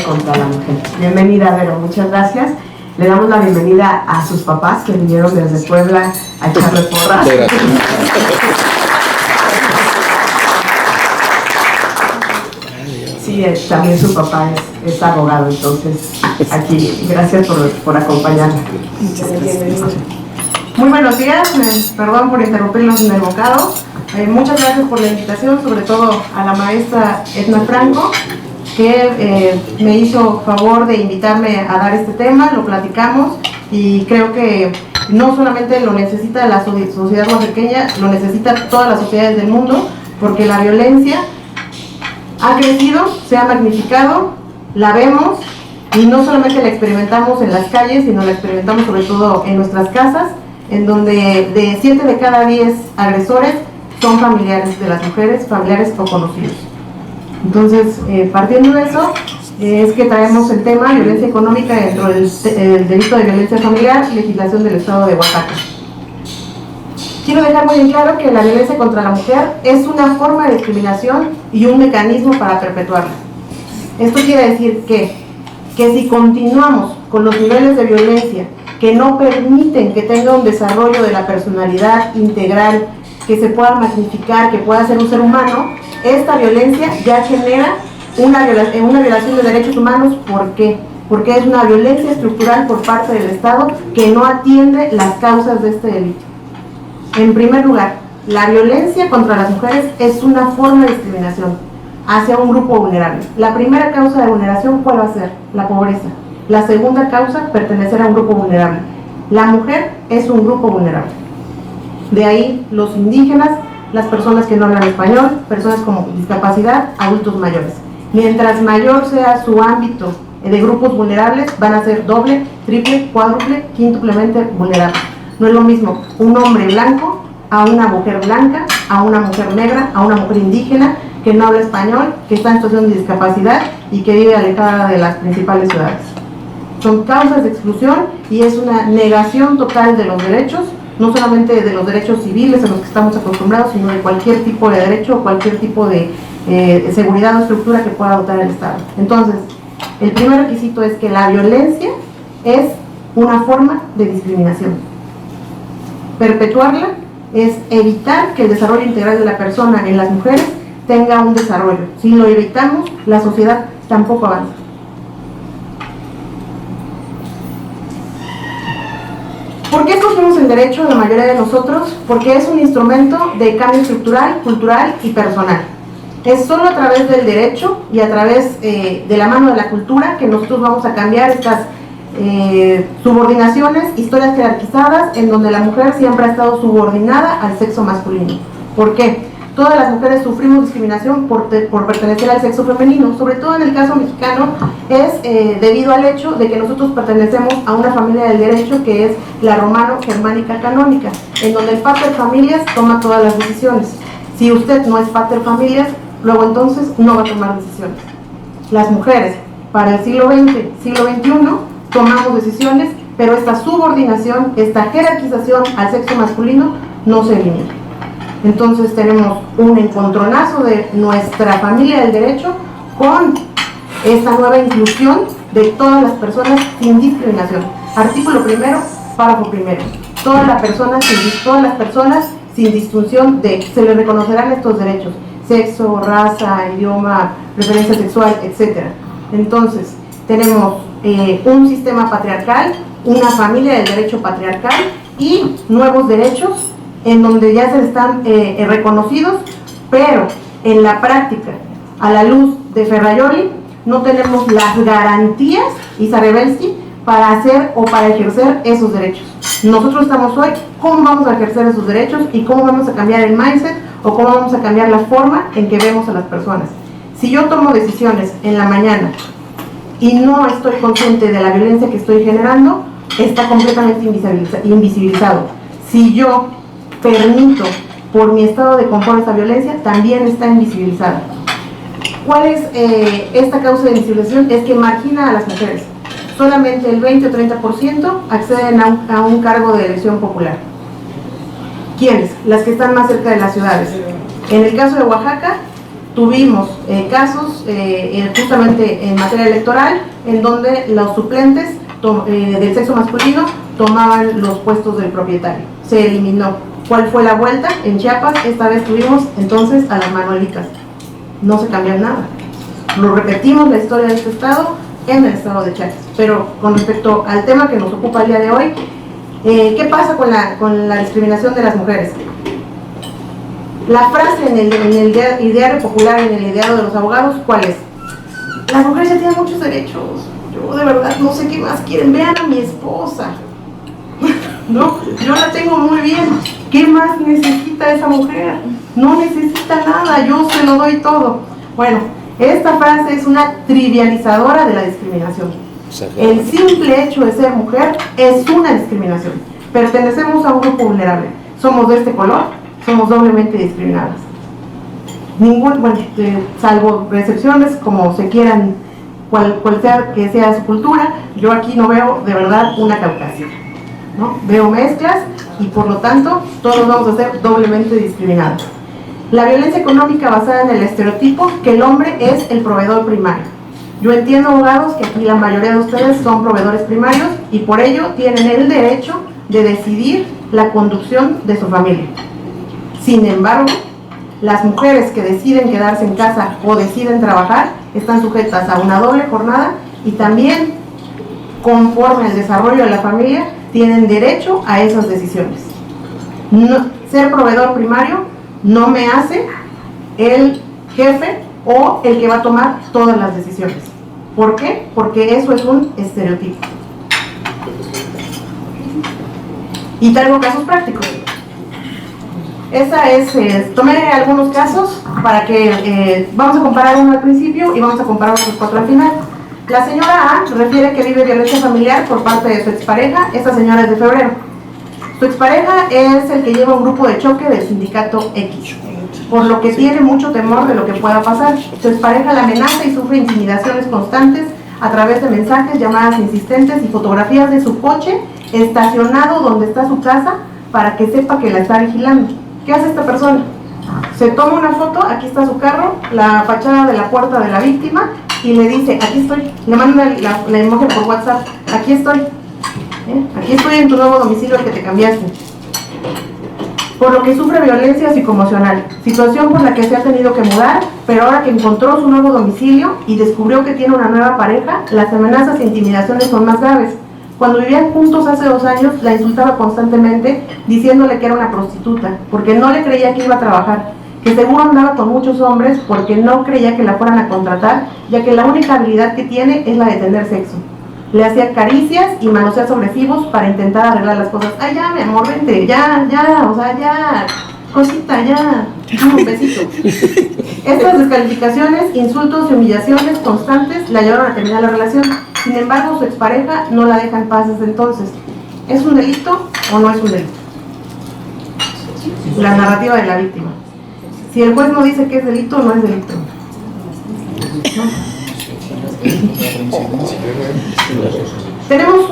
Contra la mujer. Bienvenida, Vero, muchas gracias. Le damos la bienvenida a sus papás que vinieron desde Puebla a echarle porras. Sí, también su papá es abogado, entonces aquí, gracias por acompañarnos. Muy buenos días, perdón por interrumpirlos en el bocado. Muchas gracias por la invitación, sobre todo a la maestra Edna Franco, que me hizo favor de invitarme a dar este tema. Lo platicamos y creo que no solamente lo necesita la sociedad oaxaqueña, lo necesita todas las sociedades del mundo, porque la violencia ha crecido, se ha magnificado, la vemos y no solamente la experimentamos en las calles, sino la experimentamos sobre todo en nuestras casas, en donde de 7 de cada 10 agresores son familiares de las mujeres, familiares o conocidos. Entonces, partiendo de eso, es que traemos el tema violencia económica dentro del delito de violencia familiar, legislación del Estado de Oaxaca. Quiero dejar muy en claro que la violencia contra la mujer es una forma de discriminación y un mecanismo para perpetuarla. Esto quiere decir que si continuamos con los niveles de violencia que no permiten que tenga un desarrollo de la personalidad integral, que se pueda magnificar, que pueda ser un ser humano, esta violencia ya genera una violación de derechos humanos. ¿Por qué? Porque es una violencia estructural por parte del Estado que no atiende las causas de este delito. En primer lugar, la violencia contra las mujeres es una forma de discriminación hacia un grupo vulnerable. La primera causa de vulneración, ¿cuál va a ser? La pobreza. La segunda causa, pertenecer a un grupo vulnerable. La mujer es un grupo vulnerable. De ahí los indígenas, las personas que no hablan español, personas con discapacidad, adultos mayores. Mientras mayor sea su ámbito de grupos vulnerables, van a ser doble, triple, cuádruple, quíntuplemente vulnerables. No es lo mismo un hombre blanco a una mujer blanca, a una mujer negra, a una mujer indígena que no habla español, que está en situación de discapacidad y que vive alejada de las principales ciudades. Son causas de exclusión y es una negación total de los derechos, no solamente de los derechos civiles a los que estamos acostumbrados, sino de cualquier tipo de derecho o cualquier tipo de seguridad o estructura que pueda dotar el Estado. Entonces, el primer requisito es que la violencia es una forma de discriminación. Perpetuarla es evitar que el desarrollo integral de la persona en las mujeres tenga un desarrollo. Si lo evitamos, la sociedad tampoco avanza. ¿Por qué escogimos el derecho, la mayoría de nosotros? Porque es un instrumento de cambio estructural, cultural y personal. Es solo a través del derecho y a través de la mano de la cultura que nosotros vamos a cambiar estas subordinaciones, historias jerarquizadas, en donde la mujer siempre ha estado subordinada al sexo masculino. ¿Por qué? Todas las mujeres sufrimos discriminación por pertenecer al sexo femenino, sobre todo en el caso mexicano, es debido al hecho de que nosotros pertenecemos a una familia del derecho que es la romano-germánica canónica, en donde el pater familias toma todas las decisiones. Si usted no es pater familias, luego entonces no va a tomar decisiones. Las mujeres, para el siglo XX, siglo XXI, tomamos decisiones, pero esta subordinación, esta jerarquización al sexo masculino no se elimina. Entonces tenemos un encontronazo de nuestra familia del derecho con esta nueva inclusión de todas las personas sin discriminación. Artículo primero, párrafo primero. Todas las personas sin distinción se les reconocerán estos derechos: sexo, raza, idioma, preferencia sexual, etc. Entonces tenemos un sistema patriarcal, una familia del derecho patriarcal y nuevos derechos en donde ya se están reconocidos, pero en la práctica, a la luz de Ferrajoli, no tenemos las garantías, y Sarebelsky, para hacer o para ejercer esos derechos. Nosotros estamos hoy, ¿cómo vamos a ejercer esos derechos y cómo vamos a cambiar el mindset o cómo vamos a cambiar la forma en que vemos a las personas? Si yo tomo decisiones en la mañana y no estoy consciente de la violencia que estoy generando, está completamente invisibilizado. Si yo permito por mi estado de confort esa violencia, también está invisibilizada. ¿Cuál es esta causa de invisibilización? Es que margina a las mujeres. Solamente el 20 o 30% acceden a un cargo de elección popular. ¿Quiénes? Las que están más cerca de las ciudades. En el caso de Oaxaca, tuvimos casos justamente en materia electoral, en donde los suplentes del sexo masculino tomaban los puestos del propietario. Se eliminó. ¿Cuál fue la vuelta? En Chiapas, esta vez tuvimos entonces a las manuelitas. No se cambió nada. Lo repetimos la historia de este estado en el estado de Chiapas. Pero con respecto al tema que nos ocupa el día de hoy, ¿qué pasa con la discriminación de las mujeres? La frase en el ideario popular, en el ideario de los abogados, ¿cuál es? Las mujeres ya tienen muchos derechos. Yo de verdad no sé qué más quieren. Vean a mi esposa. No, yo la tengo muy bien. ¿Qué más necesita esa mujer? No necesita nada, yo se lo doy todo. Bueno, esta frase es una trivializadora de la discriminación. El simple hecho de ser mujer es una discriminación. Pertenecemos a un grupo vulnerable. Somos de este color, somos doblemente discriminadas. Salvo excepciones, como se quieran, cual sea que sea su cultura, yo aquí no veo de verdad una caucásica, ¿no? Veo mezclas y por lo tanto todos vamos a ser doblemente discriminados. La violencia económica basada en el estereotipo que el hombre es el proveedor primario. Yo entiendo, abogados, que aquí la mayoría de ustedes son proveedores primarios y por ello tienen el derecho de decidir la conducción de su familia. Sin embargo, las mujeres que deciden quedarse en casa o deciden trabajar están sujetas a una doble jornada y también, conforme al desarrollo de la familia, tienen derecho a esas decisiones. Ser proveedor primario no me hace el jefe o el que va a tomar todas las decisiones. ¿Por qué? Porque eso es un estereotipo. Y traigo casos prácticos. Tomé algunos casos para que vamos a comparar uno al principio y vamos a comparar otros 4 al final. La señora A refiere que vive violencia familiar por parte de su expareja. Esta señora es de febrero. Su expareja es el que lleva un grupo de choque del sindicato X, por lo que tiene mucho temor de lo que pueda pasar. Su expareja la amenaza y sufre intimidaciones constantes a través de mensajes, llamadas insistentes y fotografías de su coche estacionado donde está su casa para que sepa que la está vigilando. ¿Qué hace esta persona? Se toma una foto, aquí está su carro, la fachada de la puerta de la víctima y le dice, aquí estoy, le manda la imagen por WhatsApp, aquí estoy. Aquí estoy en tu nuevo domicilio al que te cambiaste. Por lo que sufre violencia psicoemocional, situación por la que se ha tenido que mudar, pero ahora que encontró su nuevo domicilio y descubrió que tiene una nueva pareja, las amenazas e intimidaciones son más graves. Cuando vivían juntos hace 2 años, la insultaba constantemente diciéndole que era una prostituta, porque no le creía que iba a trabajar, que seguro andaba con muchos hombres porque no creía que la fueran a contratar, ya que la única habilidad que tiene es la de tener sexo. Le hacía caricias y manoseos agresivos para intentar arreglar las cosas. Ay, ya, mi amor, vente, ya, o sea, ya, cosita, ya, un besito. Estas descalificaciones, insultos y humillaciones constantes la llevaron a terminar la relación. Sin embargo, su expareja no la deja en paz desde entonces. ¿Es un delito o no es un delito? La narrativa de la víctima. Si el juez no dice que es delito, no es delito. ¿No? Tenemos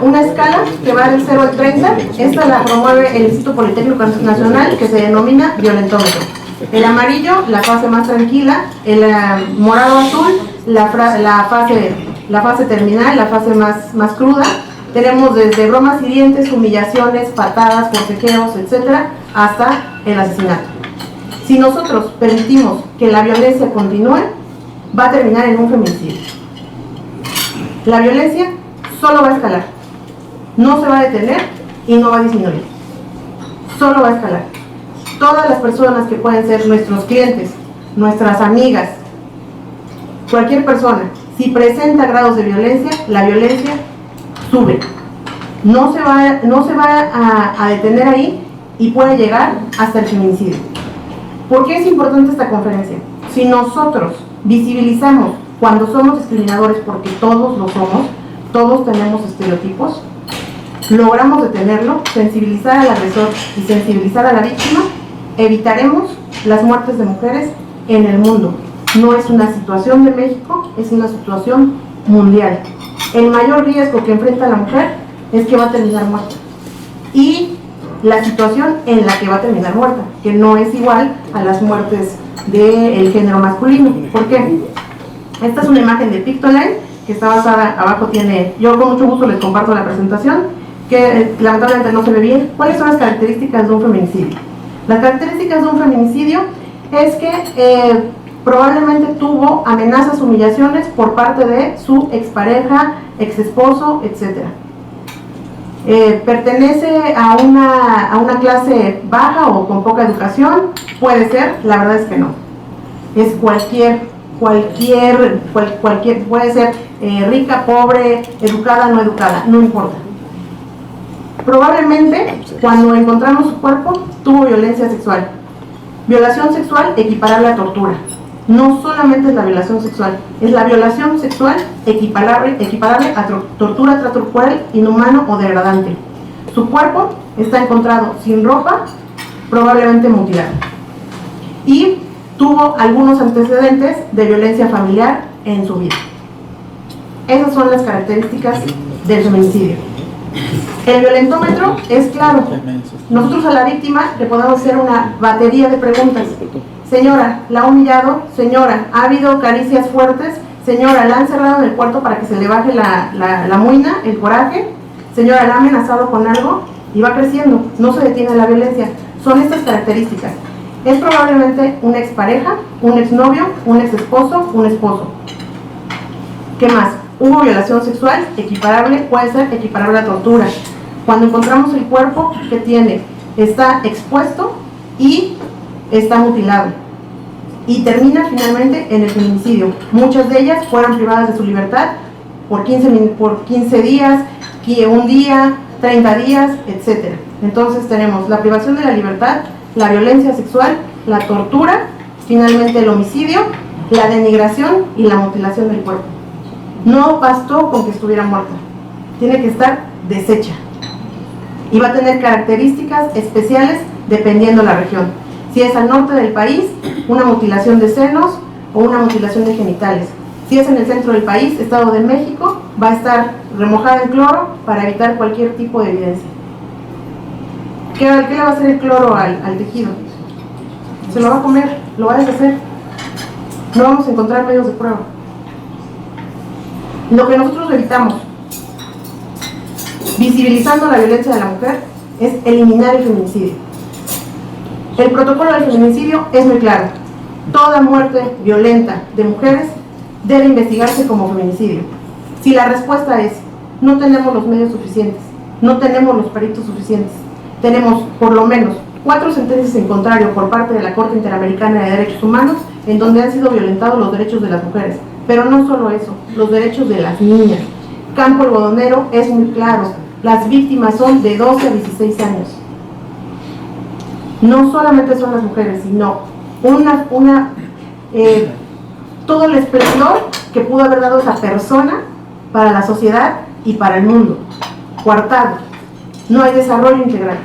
una escala que va del 0 al 30. Esta la promueve el Instituto Politécnico Nacional, que se denomina violentómetro. El amarillo, la fase más tranquila; el morado azul, la fase terminal, la fase más cruda. Tenemos desde bromas hirientes, humillaciones, patadas, forcejeos, etcétera, hasta el asesinato. Si nosotros permitimos que la violencia continúe, va a terminar en un feminicidio. La violencia solo va a escalar, no se va a detener y no va a disminuir, solo va a escalar. Todas las personas que pueden ser nuestros clientes, nuestras amigas, cualquier persona, si presenta grados de violencia, la violencia sube, no se va a detener ahí y puede llegar hasta el feminicidio. ¿Por qué es importante esta conferencia? Si nosotros visibilizamos cuando somos discriminadores, porque todos lo somos, todos tenemos estereotipos, logramos detenerlo, sensibilizar al agresor y sensibilizar a la víctima, evitaremos las muertes de mujeres en el mundo. No es una situación de México, es una situación mundial. El mayor riesgo que enfrenta la mujer es que va a terminar muerta. Y la situación en la que va a terminar muerta, que no es igual a las muertes del género masculino. ¿Por qué? Esta es una imagen de Pictoline que está basada, abajo tiene, yo con mucho gusto les comparto la presentación, que lamentablemente no se ve bien. ¿Cuáles son las características de un feminicidio? Las características de un feminicidio es que probablemente tuvo amenazas, humillaciones por parte de su expareja, exesposo, etc. Pertenece a una clase baja o con poca educación, puede ser, la verdad es que no. Es cualquier, puede ser rica, pobre, educada, no educada, no importa. Probablemente, cuando encontramos su cuerpo, tuvo violencia sexual. Violación sexual equiparable a tortura. No solamente es la violación sexual, es la violación sexual equiparable a tortura transcorporal, inhumano o degradante. Su cuerpo está encontrado sin ropa, probablemente mutilado. Y tuvo algunos antecedentes de violencia familiar en su vida. Esas son las características del feminicidio. El violentómetro es claro. Nosotros a la víctima le podemos hacer una batería de preguntas. Señora, ¿la ha humillado? Señora, ¿ha habido caricias fuertes? Señora, ¿la han encerrado en el cuarto para que se le baje la muina, el coraje? Señora, ¿la ha amenazado con algo? Y va creciendo, no se detiene la violencia. Son estas características. Es probablemente una expareja, un exnovio, un exesposo, un esposo. ¿Qué más? Hubo violación sexual, equiparable, puede ser equiparable a tortura. Cuando encontramos el cuerpo que tiene, está expuesto y está mutilado. Y termina finalmente en el feminicidio. Muchas de ellas fueron privadas de su libertad por 15 días, un día, 30 días, etc. Entonces tenemos la privación de la libertad, la violencia sexual, la tortura, finalmente el homicidio, la denigración y la mutilación del cuerpo. No bastó con que estuviera muerta, tiene que estar deshecha. Y va a tener características especiales dependiendo de la región. Si es al norte del país, una mutilación de senos o una mutilación de genitales. Si es en el centro del país, Estado de México, va a estar remojada en cloro para evitar cualquier tipo de evidencia. ¿Qué le va a hacer el cloro al tejido? Se lo va a comer, lo va a deshacer. No vamos a encontrar medios de prueba. Lo que nosotros evitamos, visibilizando la violencia de la mujer, es eliminar el feminicidio. El protocolo del feminicidio es muy claro. Toda muerte violenta de mujeres debe investigarse como feminicidio. Si la respuesta es, no tenemos los medios suficientes, no tenemos los peritos suficientes, tenemos por lo menos 4 sentencias en contrario por parte de la Corte Interamericana de Derechos Humanos en donde han sido violentados los derechos de las mujeres. Pero no solo eso, los derechos de las niñas. Campo Algodonero es muy claro, las víctimas son de 12 a 16 años. No solamente son las mujeres, sino todo el esplendor que pudo haber dado esa persona para la sociedad y para el mundo. Coartado. No hay desarrollo integral.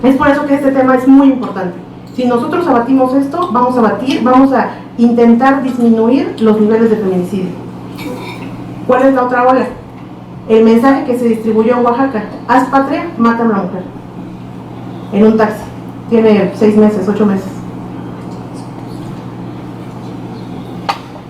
Es por eso que este tema es muy importante. Si nosotros abatimos esto, vamos a intentar disminuir los niveles de feminicidio. ¿Cuál es la otra ola? El mensaje que se distribuyó en Oaxaca: haz patria, mata a una mujer. En un taxi. Tiene 6 meses, 8 meses.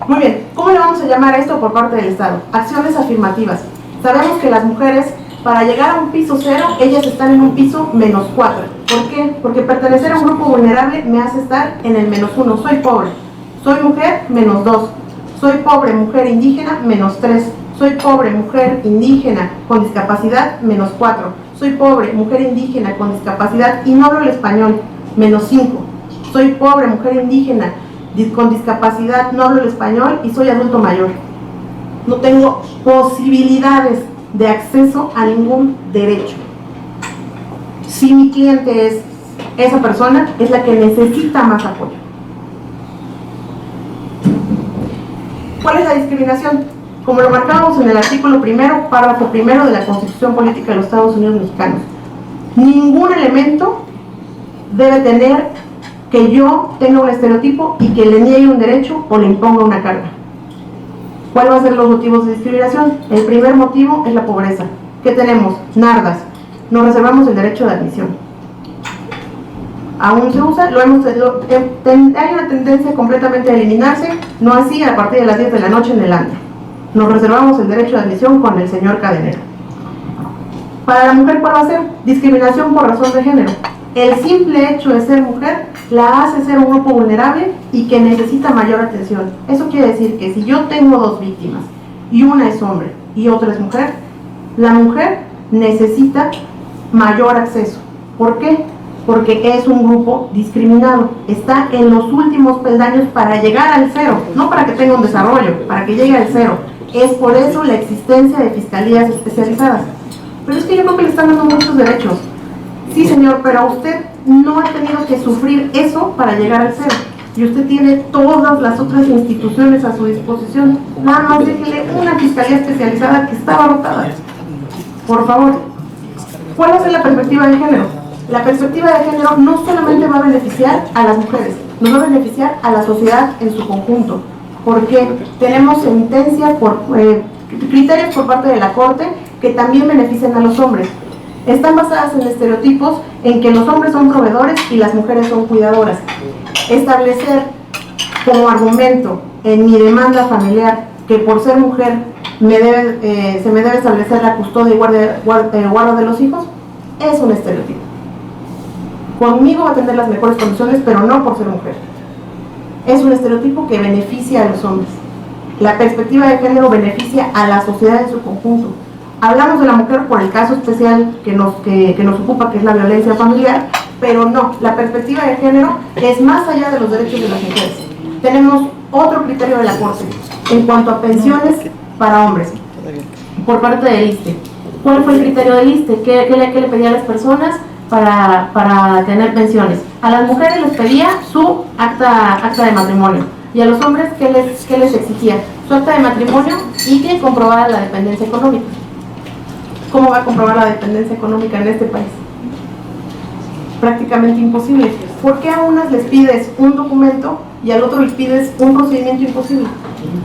Muy bien, ¿cómo le vamos a llamar a esto por parte del Estado? Acciones afirmativas. Sabemos que las mujeres, para llegar a un piso 0, ellas están en un piso -4. ¿Por qué? Porque pertenecer a un grupo vulnerable me hace estar en el -1. Soy pobre. Soy mujer, -2. Soy pobre, mujer indígena, -3. Soy pobre, mujer indígena con discapacidad, -4. Soy pobre, mujer indígena con discapacidad y no hablo el español, -5. Soy pobre, mujer indígena con discapacidad, no hablo el español y soy adulto mayor. No tengo posibilidades de acceso a ningún derecho. Si mi cliente es esa persona, es la que necesita más apoyo. ¿Cuál es la discriminación? Como lo marcábamos en el artículo 1, párrafo 1 de la Constitución Política de los Estados Unidos Mexicanos. Ningún elemento debe tener que yo tenga un estereotipo y que le niegue un derecho o le imponga una carga. ¿Cuáles van a ser los motivos de discriminación? El primer motivo es la pobreza. ¿Qué tenemos? Nardas. nos reservamos el derecho de admisión. Aún se usa, hay una tendencia completamente a eliminarse, no así a partir de las 10 de la noche en adelante. Nos reservamos el derecho de admisión con el señor Cadenero. Para la mujer, ¿cuál va a ser? Discriminación por razón de género. El simple hecho de ser mujer la hace ser un grupo vulnerable y que necesita mayor atención. Eso quiere decir que si yo tengo dos víctimas y una es hombre y otra es mujer, la mujer necesita mayor acceso. ¿Por qué? Porque es un grupo discriminado, está en los últimos peldaños para llegar al cero, no para que tenga un desarrollo, para que llegue al cero. Es por eso la existencia de fiscalías especializadas. Pero es que yo creo que le están dando muchos derechos. Sí, señor, pero usted no ha tenido que sufrir eso para llegar al cero. Y usted tiene todas las otras instituciones a su disposición. Nada más déjele una fiscalía especializada que está abarrotada. Por favor. ¿Cuál va a ser la perspectiva de género? La perspectiva de género no solamente va a beneficiar a las mujeres, nos va a beneficiar a la sociedad en su conjunto, porque tenemos sentencias criterios por parte de la Corte que también benefician a los hombres. Están basadas en estereotipos en que los hombres son proveedores y las mujeres son cuidadoras. Establecer como argumento en mi demanda familiar que por ser mujer se me debe establecer la custodia y guarda de los hijos es un estereotipo. Conmigo va a tener las mejores condiciones, pero no por ser mujer. Es un estereotipo que beneficia a los hombres. La perspectiva de género beneficia a la sociedad en su conjunto. Hablamos de la mujer por el caso especial que nos ocupa, que es la violencia familiar, pero no, la perspectiva de género es más allá de los derechos de las mujeres. Tenemos otro criterio de la Corte en cuanto a pensiones para hombres, por parte del ISSSTE. ¿Cuál fue el criterio del ISSSTE? ¿Qué le pedía a las personas para tener pensiones? A las mujeres les pedía su acta de matrimonio, y a los hombres, ¿qué les exigía? Su acta de matrimonio y que comprobara la dependencia económica. ¿Cómo va a comprobar la dependencia económica en este país? Prácticamente imposible. ¿Por qué a unas les pides un documento y al otro les pides un procedimiento imposible?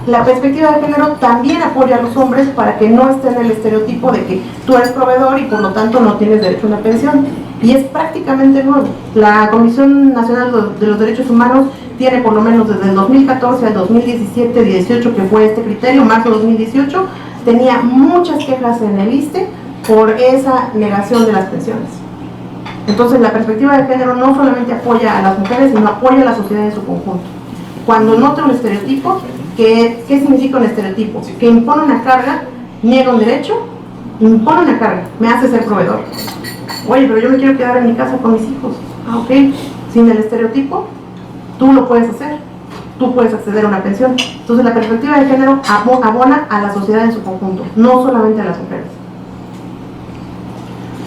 La perspectiva de género también apoya a los hombres para que no estén en el estereotipo de que tú eres proveedor y por lo tanto no tienes derecho a una pensión. Y es prácticamente nuevo. La Comisión Nacional de los Derechos Humanos tiene por lo menos desde el 2014 al 2017-18, que fue este criterio, marzo de 2018, tenía muchas quejas en el ISSSTE por esa negación de las pensiones. Entonces la perspectiva de género no solamente apoya a las mujeres, sino apoya a la sociedad en su conjunto. Cuando nota un estereotipo, ¿qué significa un estereotipo? Que impone una carga, niega un derecho, impone una carga, me hace ser proveedor. Oye, pero yo me quiero quedar en mi casa con mis hijos. Ah, ok. Sin el estereotipo, tú lo puedes hacer. Tú puedes acceder a una pensión. Entonces la perspectiva de género abona a la sociedad en su conjunto, no solamente a las mujeres.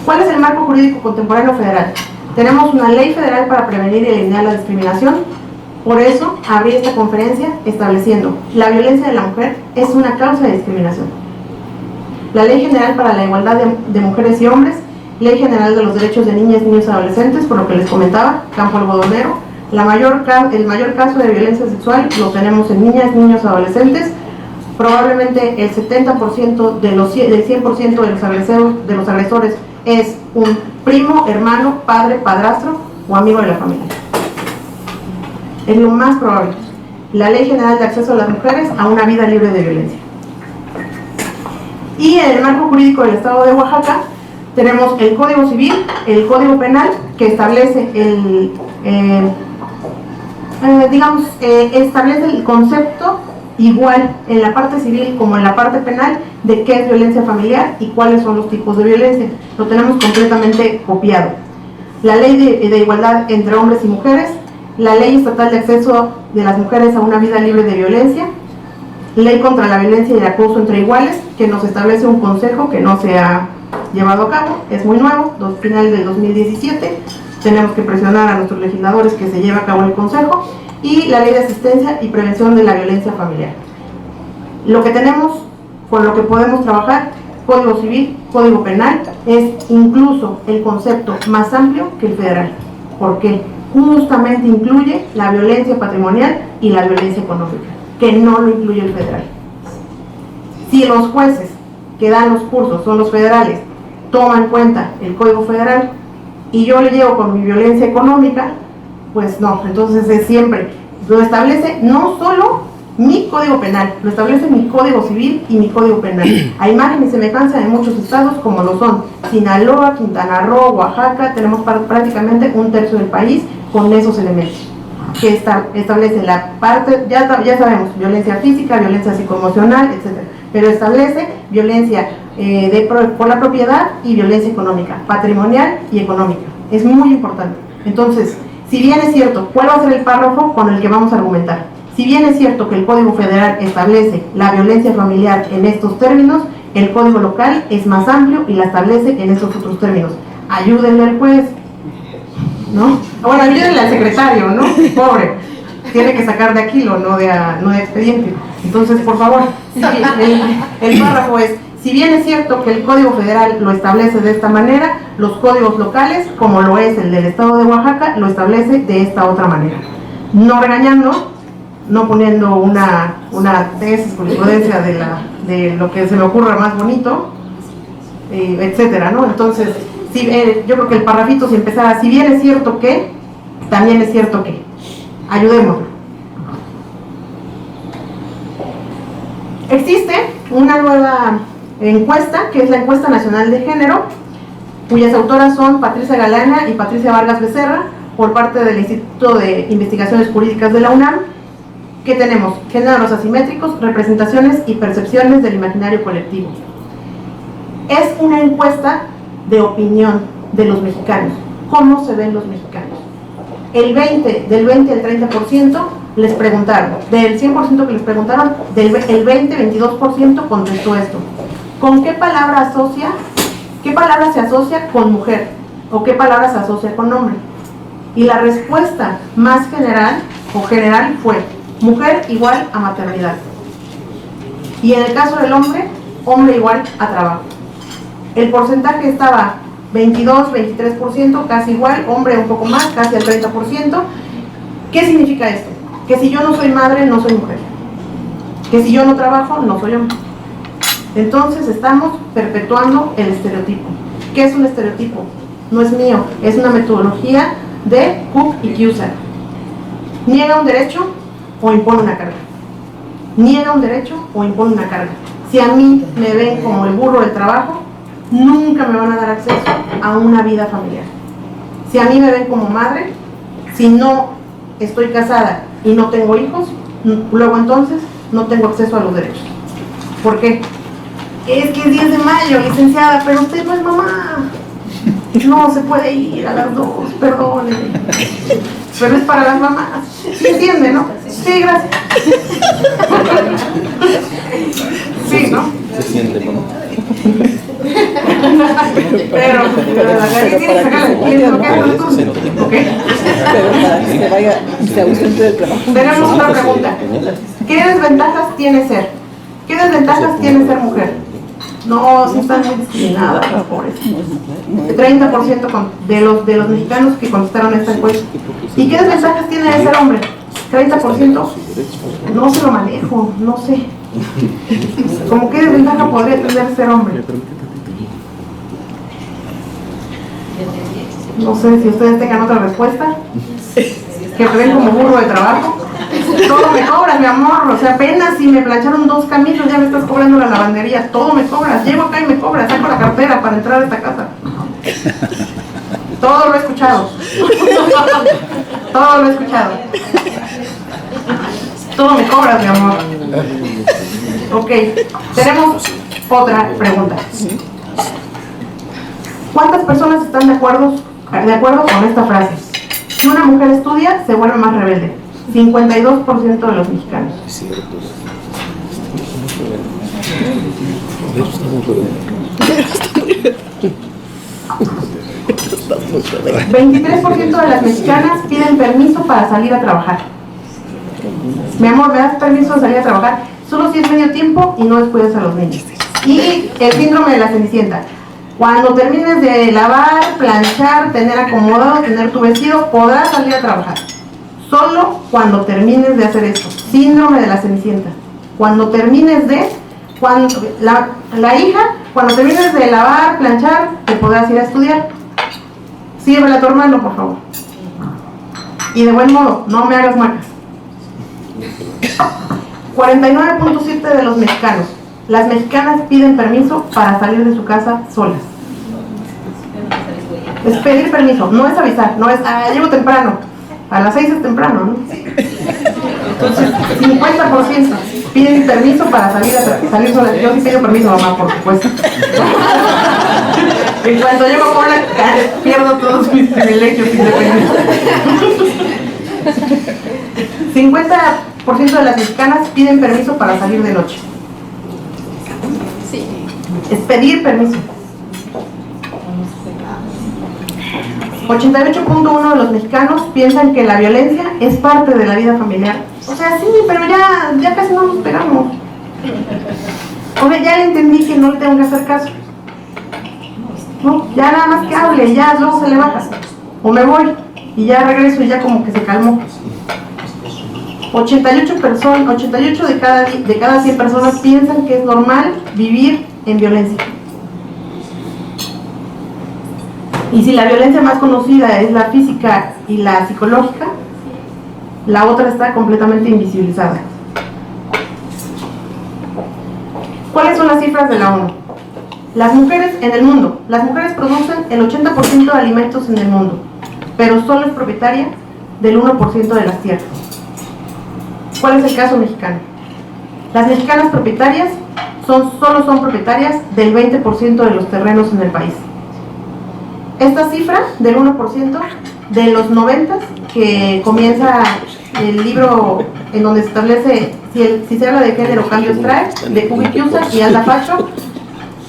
¿Cuál es el marco jurídico contemporáneo federal? Tenemos una ley federal para prevenir y eliminar la discriminación. Por eso abrí esta conferencia estableciendo la violencia de la mujer es una causa de discriminación. La Ley General para la Igualdad de Mujeres y Hombres, Ley General de los Derechos de Niñas, Niños y Adolescentes, por lo que les comentaba, campo algodonero. El mayor caso de violencia sexual lo tenemos en niñas, niños y adolescentes. Probablemente el 70% del 100% de los agresores es un primo, hermano, padre, padrastro o amigo de la familia. Es lo más probable. La Ley General de Acceso a las Mujeres a una vida libre de violencia. Y en el marco jurídico del Estado de Oaxaca tenemos el Código Civil, el Código Penal, que establece establece el concepto igual en la parte civil como en la parte penal de qué es violencia familiar y cuáles son los tipos de violencia. Lo tenemos completamente copiado. La ley de igualdad entre hombres y mujeres, la ley estatal de acceso de las mujeres a una vida libre de violencia, ley contra la violencia y el acoso entre iguales, que nos establece un consejo que no se ha llevado a cabo, es muy nuevo, final del 2017, tenemos que presionar a nuestros legisladores que se lleve a cabo el consejo, y la ley de asistencia y prevención de la violencia familiar. Lo que tenemos, con lo que podemos trabajar, Código Civil, Código Penal, es incluso el concepto más amplio que el federal. ¿Por qué? Justamente incluye la violencia patrimonial y la violencia económica, que no lo incluye el federal. Si los jueces que dan los cursos son los federales, toma en cuenta el Código Federal y yo le llego con mi violencia económica, pues no, entonces es siempre, lo establece no solo mi Código Penal, lo establece mi Código Civil y mi Código Penal, a imagen y semejanza de muchos estados como lo son Sinaloa, Quintana Roo, Oaxaca. Tenemos prácticamente un tercio del país con esos elementos que establece la parte, ya sabemos, violencia física, violencia psicoemocional, etc. Pero establece violencia por la propiedad y violencia económica, patrimonial y económica. Es muy importante. Entonces, si bien es cierto, ¿cuál va a ser el párrafo con el que vamos a argumentar? Si bien es cierto que el Código Federal establece la violencia familiar en estos términos, el Código Local es más amplio y la establece en estos otros términos. Ayúdenle al juez, ¿no? Bueno, ayúdenle al secretario, ¿no? Pobre, tiene que sacar de Aquilo, no de expediente. Entonces, por favor, el párrafo es: si bien es cierto que el Código Federal lo establece de esta manera, los códigos locales, como lo es el del estado de Oaxaca, lo establece de esta otra manera. No regañando, no poniendo una tesis con imprudencia de lo que se me ocurra más bonito, etcétera, ¿no? Entonces, yo creo que el parrafito, si empezara, si bien es cierto que, también es cierto que, ayudémoslo. Existe una nueva encuesta, que es la Encuesta Nacional de Género, cuyas autoras son Patricia Galana y Patricia Vargas Becerra, por parte del Instituto de Investigaciones Jurídicas de la UNAM. ¿Qué tenemos? Géneros asimétricos, representaciones y percepciones del imaginario colectivo. Es una encuesta de opinión de los mexicanos. ¿Cómo se ven los mexicanos? Del 20 al 30% les preguntaron. Del 100% que les preguntaron, el 22% contestó esto. ¿Con qué palabra asocia? ¿Qué palabra se asocia con mujer? ¿O qué palabra se asocia con hombre? Y la respuesta más general fue: mujer igual a maternidad. Y en el caso del hombre, hombre igual a trabajo. El porcentaje estaba 22, 23%, casi igual, hombre un poco más, casi al 30%. ¿Qué significa esto? Que si yo no soy madre, no soy mujer. Que si yo no trabajo, no soy hombre. Entonces estamos perpetuando el estereotipo. ¿Qué es un estereotipo? No es mío, es una metodología de Cook y Cusack. Niega un derecho o impone una carga. Niega un derecho o impone una carga. Si a mí me ven como el burro del trabajo, nunca me van a dar acceso a una vida familiar. Si a mí me ven como madre, si no estoy casada y no tengo hijos, luego entonces no tengo acceso a los derechos. ¿Por qué? Es que es 10 de mayo, licenciada, pero usted no es mamá. No se puede ir a las 2, perdone. Pero es para las mamás. ¿Sí entiende, no? Sí, gracias. Sí, ¿no? Se siente, ¿no? Pero ¿qué tiene que sacar? ¿Ok? Pero para que se vaya, se ausente del trabajo. Tenemos otra pregunta. ¿Qué desventajas tiene ser? ¿Qué desventajas tiene ser mujer? No, sí están muy discriminadas las pobres. El 30% de los mexicanos que contestaron esta encuesta. ¿Y qué desventajas tiene de ser hombre? 30%. No se lo manejo, no sé. ¿Cómo qué desventaja podría tener ser hombre? No sé si ustedes tengan otra respuesta. Que me ven como burro de trabajo. Todo me cobras, mi amor. O sea, apenas si me plancharon 2 camisas, ya me estás cobrando la lavandería. Todo me cobras. Llego acá y me cobras. Saco la cartera para entrar a esta casa. Todo lo he escuchado. Todo lo he escuchado. Todo me cobras, mi amor. Ok, tenemos otra pregunta. ¿Cuántas personas están de acuerdo con esta frase? Si una mujer estudia, se vuelve más rebelde. 52% de los mexicanos. Es cierto. 23% de las mexicanas piden permiso para salir a trabajar. Mi amor, ¿me das permiso de salir a trabajar? Solo si es medio tiempo y no descuidas a los niños. Y el síndrome de la Cenicienta. Cuando termines de lavar, planchar, tener acomodado, tener tu vestido, podrás salir a trabajar. Solo cuando termines de hacer esto. Síndrome de la Cenicienta. Cuando termines de, Cuando la hija, cuando termines de lavar, planchar, te podrás ir a estudiar. Sírvele a tu hermano, por favor. Y de buen modo, no me hagas marcas. 49.7 de los mexicanos. Las mexicanas piden permiso para salir de su casa solas. Es pedir permiso, no es avisar, no es, llego temprano. A las 6 es temprano, ¿no? Entonces, 50% piden permiso para salir solas. Yo sí pido permiso, mamá, por supuesto. En cuanto llego a Puebla, pierdo todos mis privilegios independientes. 50% de las mexicanas piden permiso para salir de noche. Sí. Es pedir permiso. 88.1 de los mexicanos piensan que la violencia es parte de la vida familiar. O sea, sí, pero ya casi no nos pegamos. O sea, ya le entendí que no le tengo que hacer caso. No, ya nada más que hable, ya luego se le baja. O me voy y ya regreso y ya como que se calmó. 88 de cada 100 personas piensan que es normal vivir en violencia. Y si la violencia más conocida es la física y la psicológica, la otra está completamente invisibilizada. ¿Cuáles son las cifras de la ONU? Las mujeres en el mundo. Las mujeres producen el 80% de alimentos en el mundo, pero solo es propietaria del 1% de las tierras. ¿Cuál es el caso mexicano? Las mexicanas propietarias solo son propietarias del 20% de los terrenos en el país. Esta cifra del 1% de los 90, que comienza el libro en donde se establece si se habla de género, cambios trae, de Kubi Cusack y Alda Facho,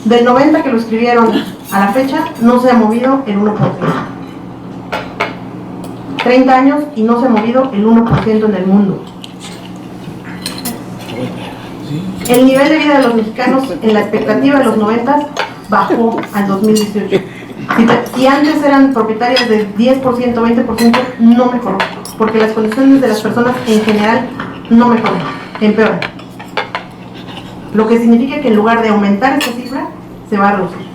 del 90 que lo escribieron a la fecha, no se ha movido el 1%. 30 años y no se ha movido el 1% en el mundo. El nivel de vida de los mexicanos en la expectativa de los 90 bajó al 2018. Si antes eran propietarias del 10%, 20%, no mejoró, porque las condiciones de las personas en general no mejoran, empeoran. Lo que significa que en lugar de aumentar esta cifra, se va a reducir.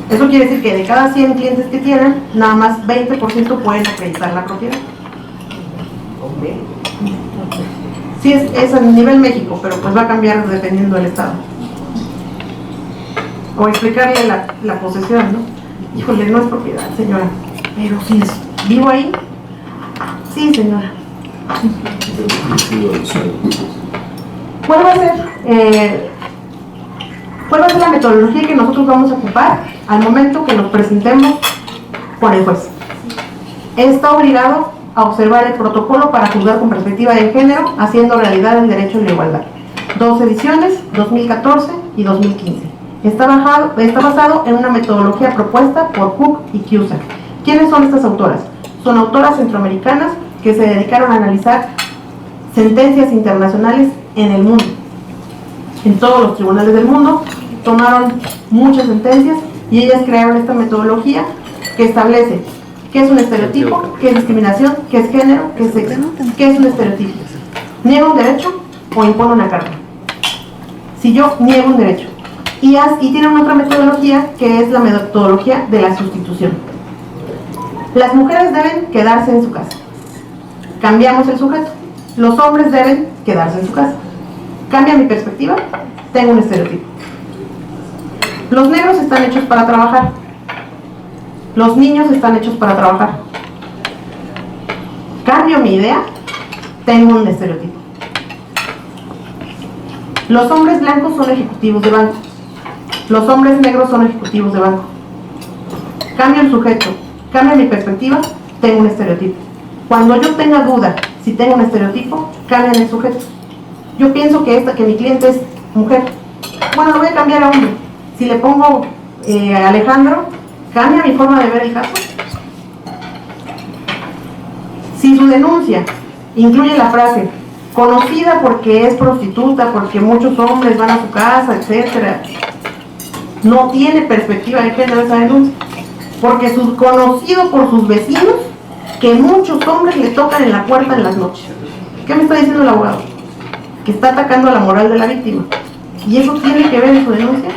Eso quiere decir que de cada 100 clientes que tienen, nada más 20% pueden acreditar la propiedad. Sí, es a nivel México, pero pues va a cambiar dependiendo del estado. O explicarle la posesión, ¿no? Híjole, no es propiedad, señora. Pero si vivo ahí, sí, señora. ¿Cuál va a ser la metodología que nosotros vamos a ocupar al momento que nos presentemos con el juez? Está obligado a observar el protocolo para juzgar con perspectiva de género, haciendo realidad el derecho a la igualdad. 2 ediciones, 2014 y 2015. Está basado en una metodología propuesta por Cook y Cusack. ¿Quiénes son estas autoras? Son autoras centroamericanas que se dedicaron a analizar sentencias internacionales en el mundo. En todos los tribunales del mundo tomaron muchas sentencias y ellas crearon esta metodología que establece qué es un estereotipo, qué es discriminación, qué es género, qué es sexo, qué es un estereotipo. ¿Niego un derecho o impone una carga? Si yo niego un derecho. Y tienen otra metodología que es la metodología de la sustitución. Las mujeres deben quedarse en su casa. Cambiamos el sujeto. Los hombres deben quedarse en su casa. Cambia mi perspectiva, tengo un estereotipo. Los negros están hechos para trabajar. Los niños están hechos para trabajar. Cambio mi idea, tengo un estereotipo. Los hombres blancos son ejecutivos de banco. Los hombres negros son ejecutivos de banco. Cambio el sujeto, cambio mi perspectiva, tengo un estereotipo. Cuando yo tenga duda si tengo un estereotipo, cambia el sujeto. Yo pienso que mi cliente es mujer. Bueno, lo voy a cambiar a hombre. Si le pongo Alejandro, ¿cambia mi forma de ver el caso? Si su denuncia incluye la frase conocida porque es prostituta, porque muchos hombres van a su casa, etcétera, no tiene perspectiva de género esa denuncia, porque es conocido por sus vecinos que muchos hombres le tocan en la puerta en las noches. ¿Qué me está diciendo el abogado? que está atacando a la moral de la víctima. Y eso tiene que ver en su denuncia.